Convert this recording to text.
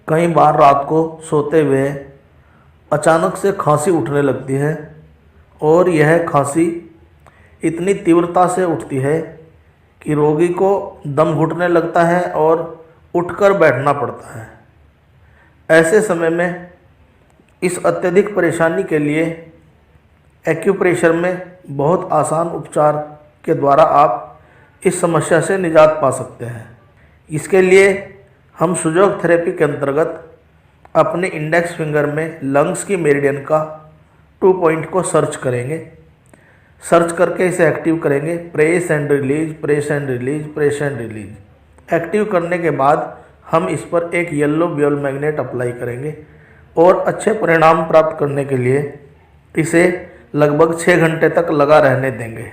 कई बार रात को सोते हुए अचानक से खांसी उठने लगती है और यह खांसी इतनी तीव्रता से उठती है कि रोगी को दम घुटने लगता है और उठकर बैठना पड़ता है। ऐसे समय में इस अत्यधिक परेशानी के लिए एक्यूप्रेशर में बहुत आसान उपचार के द्वारा आप इस समस्या से निजात पा सकते हैं। इसके लिए हम सुजोग थेरेपी के अंतर्गत अपने इंडेक्स फिंगर में लंग्स की मेरिडियन का 2 पॉइंट को सर्च करेंगे। सर्च करके इसे एक्टिव करेंगे, press and release, press and release, press and release. Active करने के बाद हम इस पर एक येलो बॉल मैग्नेट अप्लाई करेंगे और अच्छे परिणाम प्राप्त करने के लिए इसे लगभग 6 घंटे तक लगा रहने देंगे।